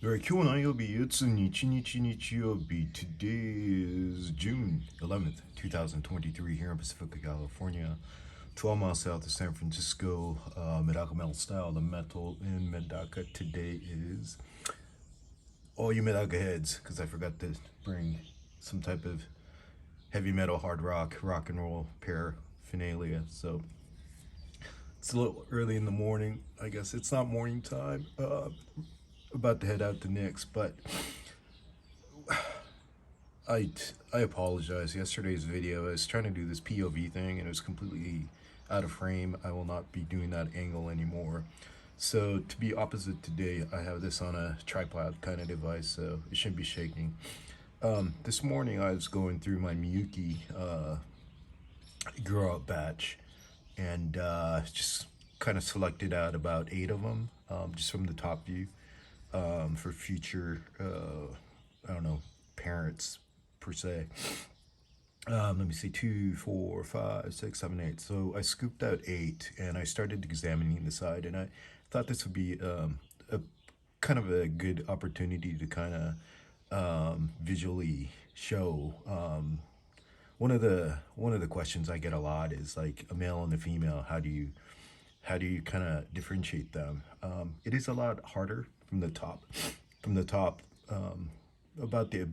Alright, 今日何曜日いつ日日日曜日 Today is June 11th, 2023 here in Pacifica, California. 12 miles south of San Francisco, MedakaMetal style. The metal in Medaka today is all you Medaka heads, because I forgot to bring some type of heavy metal, hard rock and roll paraphernalia. So it's a little early in the morning. I guess it's not morning time. About to head out to Nick's, but I apologize. Yesterday's video, I was trying to do this POV thing and it was completely out of frame. I will not be doing that angle anymore. So to be opposite today, I have this on a tripod kind of device, so it shouldn't be shaking. This morning I was going through my Miyuki grow out batch and just kind of selected out about 8 of them just from the top view. For future, I don't know, parents per se. Let me see, 2, 4, 5, 6, 7, 8. So I scooped out 8 and I started examining the side, and I thought this would be a kind of a good opportunity to kind of visually show. One of the questions I get a lot is like a male and a female. How do you kind of differentiate them? It is a lot harder from the top. About the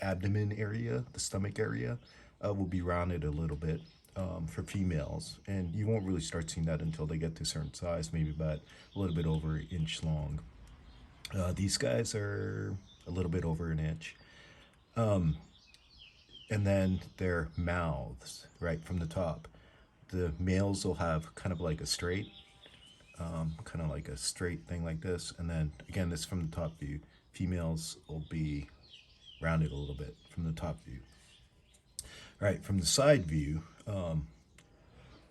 abdomen area, the stomach area will be rounded a little bit for females, and you won't really start seeing that until they get to a certain size, maybe about a little bit over an inch long. These guys are a little bit over an inch. And then their mouths, right from the top. The males will have kind of like a straight, thing like this, and then again, this from the top view. Females will be rounded a little bit from the top view. All right, from the side view,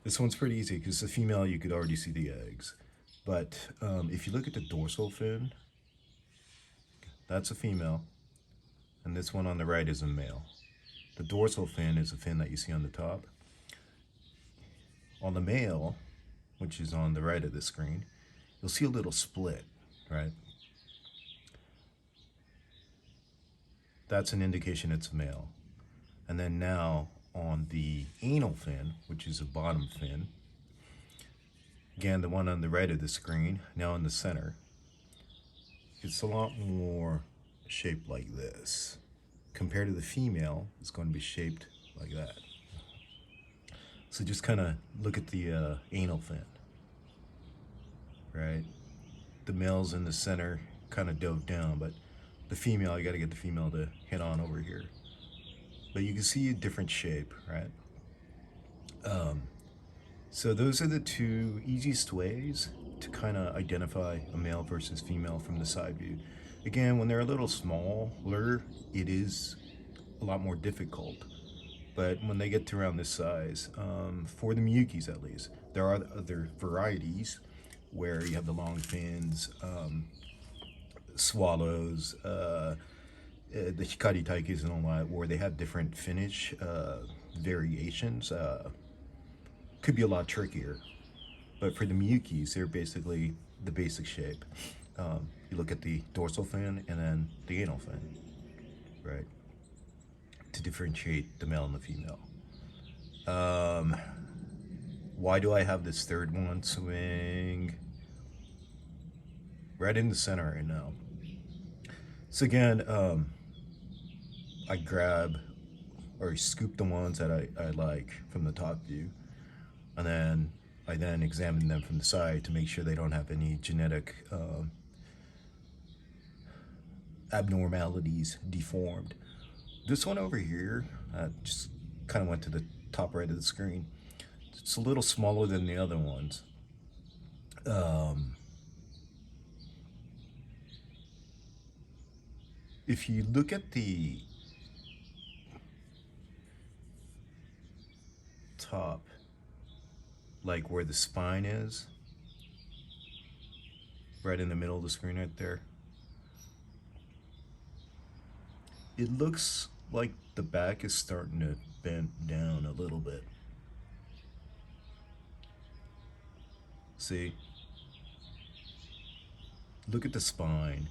this one's pretty easy because the female, you could already see the eggs. But if you look at the dorsal fin, that's a female, and this one on the right is a male. The dorsal fin is a fin that you see on the top. On the male, which is on the right of the screen, you'll see a little split, right? That's an indication it's a male. And then now on the anal fin, which is a bottom fin, again, the one on the right of the screen, now in the center, it's a lot more shaped like this. Compared to the female, it's going to be shaped like that. So just kind of look at the anal fin, right? The male's in the center, kind of dove down, but the female, you got to get the female to hit on over here. But you can see a different shape, right? So those are the two easiest ways to kind of identify a male versus female from the side view. Again, when they're a little smaller, it is a lot more difficult. But when they get to around this size, for the Miyukis at least, there are other varieties where you have the long fins, swallows, the Hikari taikis and all that, where they have different finish variations. Could be a lot trickier. But for the Miyukis, they're basically the basic shape. You look at the dorsal fin and then the anal fin, right? To differentiate the male and the female. Why do I have this third one swing right in the center right now? So again, I grab or scoop the ones that I like from the top view, and then I examine them from the side to make sure they don't have any genetic abnormalities, deformed. This one over here, just kind of went to the top right of the screen. It's a little smaller than the other ones. If you look at the top, like where the spine is, right in the middle of the screen right there, it looks like the back is starting to bend down a little bit. See? Look at the spine.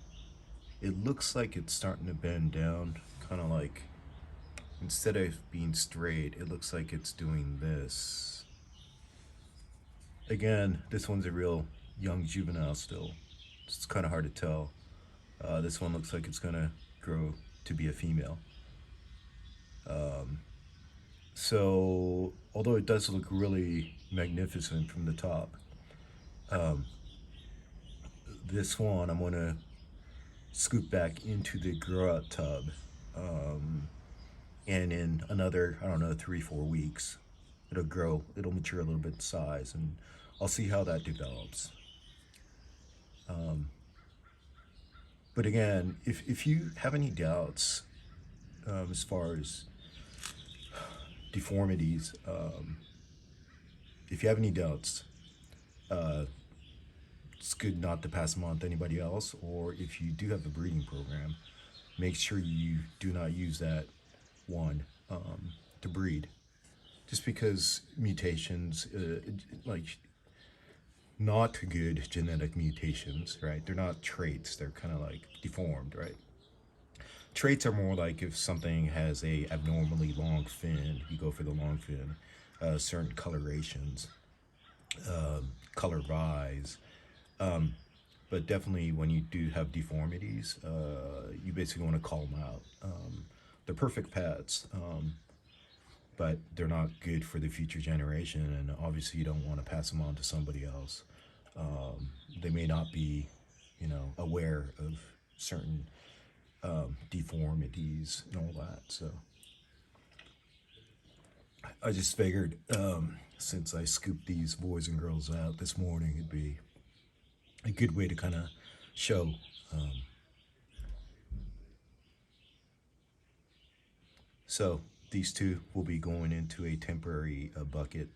it looks like it's starting to bend down, kind of like, instead of being straight, it looks like it's doing this. Again, this one's a real young juvenile still. It's kind of hard to tell. This one looks like it's gonna grow to be a female. So, although it does look really magnificent from the top, this one I'm gonna scoop back into the grow out tub, and in another, I don't know, 3-4 weeks, it'll mature a little bit in size, and I'll see how that develops. But again, if you have any doubts as far as deformities, if you have any doubts, it's good not to pass them on to anybody else, or if you do have a breeding program, make sure you do not use that one to breed, just because mutations, like not good genetic mutations, right? They're not traits, they're kind of like deformed, right? Traits are more like if something has a abnormally long fin, you go for the long fin, certain colorations, color rise. But definitely when you do have deformities, you basically want to call them out. They're perfect pets, but they're not good for the future generation, and obviously you don't want to pass them on to somebody else. They may not be, aware of certain deformities and all that. So I just figured, since I scooped these boys and girls out this morning, it'd be a good way to kind of show. So these two will be going into a temporary bucket.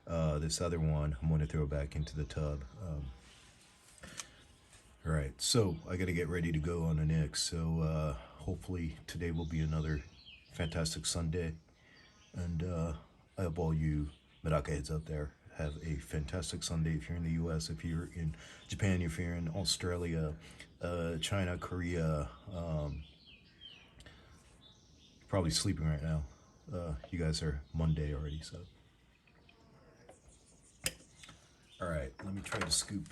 This other one I'm going to throw back into the tub. All right, so I got to get ready to go on the next. So hopefully today will be another fantastic Sunday. And I hope all you Medaka heads out there have a fantastic Sunday. If you're in the US, if you're in Japan, if you're in Australia, China, Korea, probably sleeping right now. You guys are Monday already, so. All right, let me try to scoop.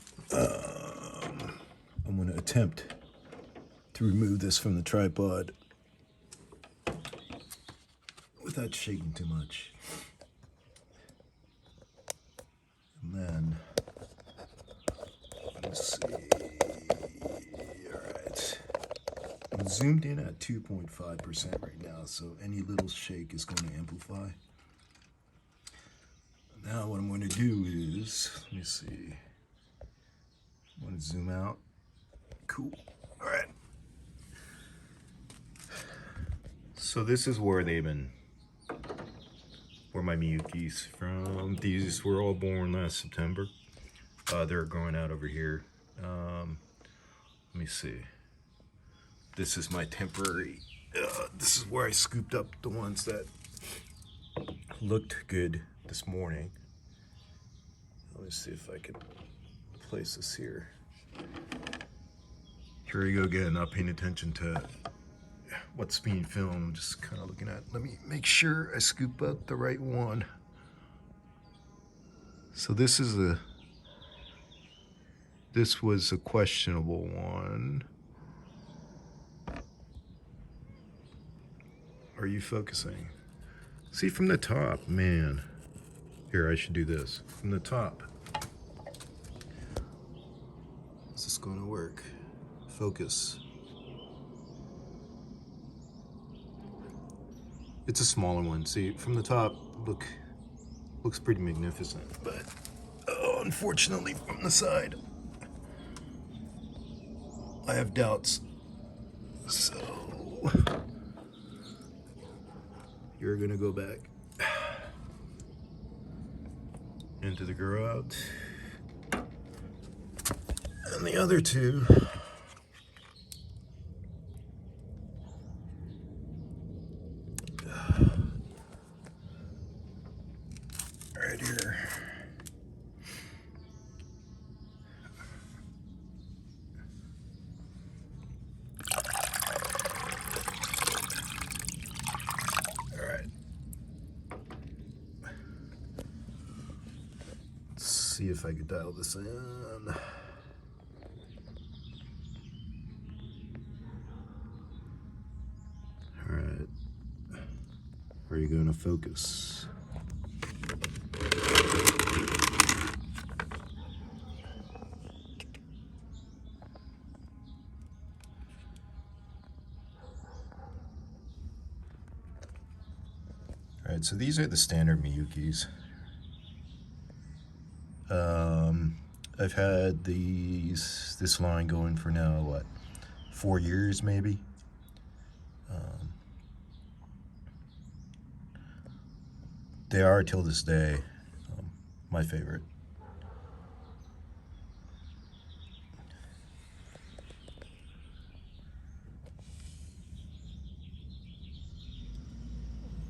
I'm gonna attempt to remove this from the tripod without shaking too much. And then, let's see, all right. I'm zoomed in at 2.5% right now, so any little shake is going to amplify. Now what I'm going to do is, let me see, I'm going to zoom out. Cool, all right. So this is where where my Miyukis from. These were all born last September. They're growing out over here. Let me see. This is my temporary, this is where I scooped up the ones that looked good this morning. Let me see if I can place this here. Here we go again, not paying attention to what's being filmed, just kind of looking at, let me make sure I scoop up the right one. So this was a questionable one. Are you focusing? See from the top, man. Here, I should do this. From the top. Is this going to work? Focus. It's a smaller one. See, from the top, looks pretty magnificent, but unfortunately from the side, I have doubts. So you're gonna go back into the grow out, and the other two right here. see if I could dial this in. All right. Are you going to focus? All right, so these are the standard Miyukis. I've had this line going for now, what, 4 years maybe? They are, till this day, my favorite.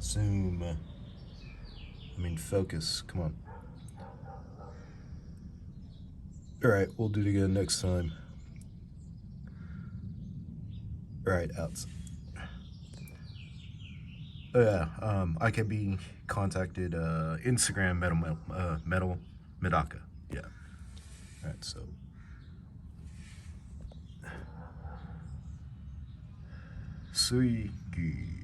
Zoom. Focus. Come on. Alright, we'll do it again next time. Alright, out. Oh yeah, I can be contacted, Instagram, Medaka. Yeah. Alright, so. Suigi.